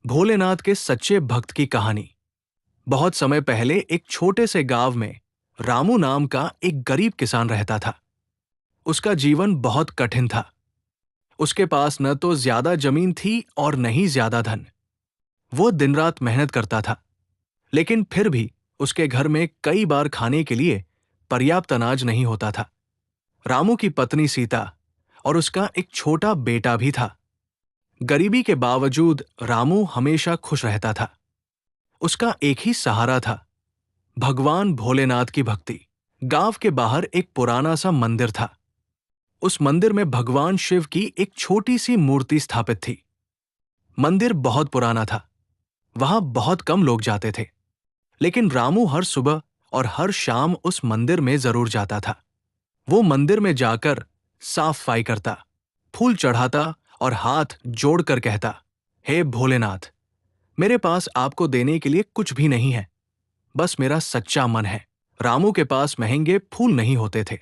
भोलेनाथ के सच्चे भक्त की कहानी। बहुत समय पहले एक छोटे से गांव में रामू नाम का एक गरीब किसान रहता था। उसका जीवन बहुत कठिन था। उसके पास न तो ज्यादा जमीन थी और न ही ज्यादा धन। वो दिन रात मेहनत करता था, लेकिन फिर भी उसके घर में कई बार खाने के लिए पर्याप्त अनाज नहीं होता था। रामू की पत्नी सीता और उसका एक छोटा बेटा भी था। गरीबी के बावजूद रामू हमेशा खुश रहता था। उसका एक ही सहारा था, भगवान भोलेनाथ की भक्ति। गांव के बाहर एक पुराना सा मंदिर था। उस मंदिर में भगवान शिव की एक छोटी सी मूर्ति स्थापित थी। मंदिर बहुत पुराना था, वहां बहुत कम लोग जाते थे, लेकिन रामू हर सुबह और हर शाम उस मंदिर में जरूर जाता था। वो मंदिर में जाकर साफ सफाई करता, फूल चढ़ाता और हाथ जोड़कर कहता, हे भोलेनाथ, मेरे पास आपको देने के लिए कुछ भी नहीं है, बस मेरा सच्चा मन है। रामू के पास महंगे फूल नहीं होते थे,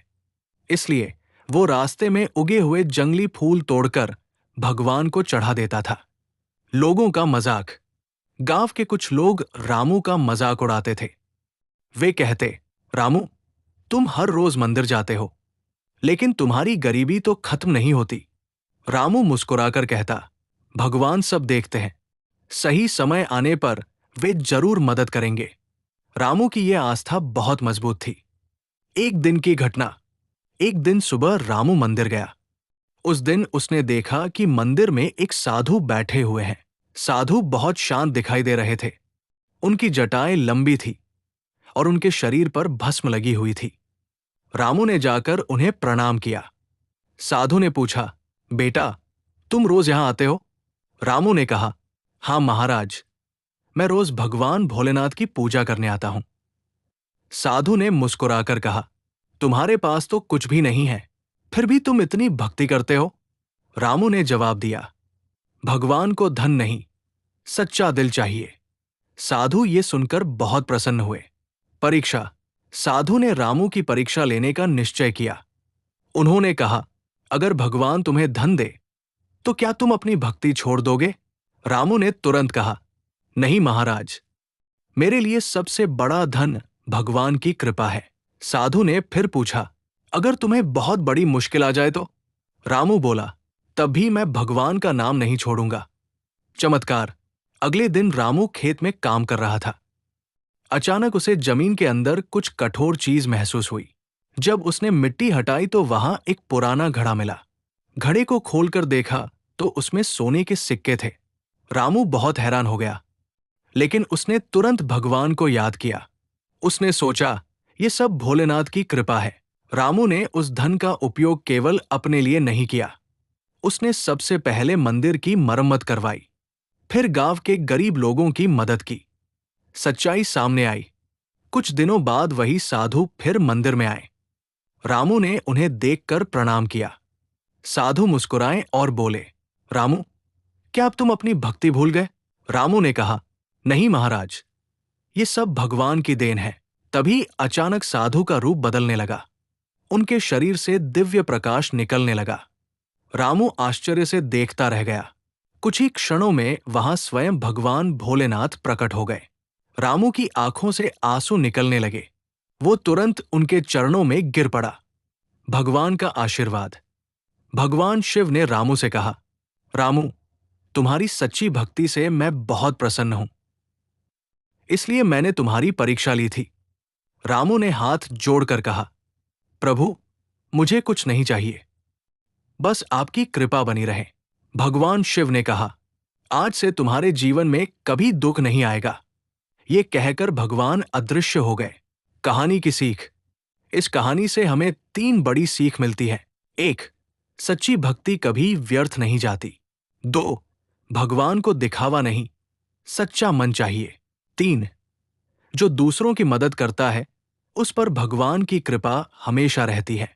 इसलिए वो रास्ते में उगे हुए जंगली फूल तोड़कर भगवान को चढ़ा देता था। लोगों का मजाक। गांव के कुछ लोग रामू का मजाक उड़ाते थे। वे कहते, रामू, तुम हर रोज मंदिर जाते हो, लेकिन तुम्हारी गरीबी तो खत्म नहीं होती। रामू मुस्कुराकर कहता, भगवान सब देखते हैं, सही समय आने पर वे जरूर मदद करेंगे। रामू की यह आस्था बहुत मजबूत थी। एक दिन की घटना। एक दिन सुबह रामू मंदिर गया। उस दिन उसने देखा कि मंदिर में एक साधु बैठे हुए हैं। साधु बहुत शांत दिखाई दे रहे थे। उनकी जटाएं लंबी थी और उनके शरीर पर भस्म लगी हुई थी। रामू ने जाकर उन्हें प्रणाम किया। साधु ने पूछा, बेटा, तुम रोज यहां आते हो? रामू ने कहा, हां महाराज, मैं रोज भगवान भोलेनाथ की पूजा करने आता हूं। साधु ने मुस्कुराकर कहा, तुम्हारे पास तो कुछ भी नहीं है, फिर भी तुम इतनी भक्ति करते हो। रामू ने जवाब दिया, भगवान को धन नहीं, सच्चा दिल चाहिए। साधु ये सुनकर बहुत प्रसन्न हुए। परीक्षा। साधु ने रामू की परीक्षा लेने का निश्चय किया। उन्होंने कहा, अगर भगवान तुम्हें धन दे तो क्या तुम अपनी भक्ति छोड़ दोगे? रामू ने तुरंत कहा, नहीं महाराज, मेरे लिए सबसे बड़ा धन भगवान की कृपा है। साधु ने फिर पूछा, अगर तुम्हें बहुत बड़ी मुश्किल आ जाए तो? रामू बोला, तब भी मैं भगवान का नाम नहीं छोड़ूंगा। चमत्कार। अगले दिन रामू खेत में काम कर रहा था। अचानक उसे जमीन के अंदर कुछ कठोर चीज महसूस हुई। जब उसने मिट्टी हटाई तो वहां एक पुराना घड़ा मिला। घड़े को खोलकर देखा तो उसमें सोने के सिक्के थे। रामू बहुत हैरान हो गया, लेकिन उसने तुरंत भगवान को याद किया। उसने सोचा, ये सब भोलेनाथ की कृपा है। रामू ने उस धन का उपयोग केवल अपने लिए नहीं किया। उसने सबसे पहले मंदिर की मरम्मत करवाई, फिर गांव के गरीब लोगों की मदद की। सच्चाई सामने आई। कुछ दिनों बाद वही साधु फिर मंदिर में आए। रामू ने उन्हें देखकर प्रणाम किया। साधु मुस्कुराए और बोले, रामू, क्या अब तुम अपनी भक्ति भूल गए? रामू ने कहा, नहीं महाराज, ये सब भगवान की देन है। तभी अचानक साधु का रूप बदलने लगा। उनके शरीर से दिव्य प्रकाश निकलने लगा। रामू आश्चर्य से देखता रह गया। कुछ ही क्षणों में वहां स्वयं भगवान भोलेनाथ प्रकट हो गए। रामू की आंखों से आंसू निकलने लगे। वो तुरंत उनके चरणों में गिर पड़ा। भगवान का आशीर्वाद। भगवान शिव ने रामू से कहा, रामू, तुम्हारी सच्ची भक्ति से मैं बहुत प्रसन्न हूं, इसलिए मैंने तुम्हारी परीक्षा ली थी। रामू ने हाथ जोड़कर कहा, प्रभु, मुझे कुछ नहीं चाहिए, बस आपकी कृपा बनी रहे। भगवान शिव ने कहा, आज से तुम्हारे जीवन में कभी दुख नहीं आएगा। ये कहकर भगवान अदृश्य हो गए। कहानी की सीख। इस कहानी से हमें 3 बड़ी सीख मिलती है। 1. सच्ची भक्ति कभी व्यर्थ नहीं जाती। 2. भगवान को दिखावा नहीं, सच्चा मन चाहिए। 3. जो दूसरों की मदद करता है, उस पर भगवान की कृपा हमेशा रहती है।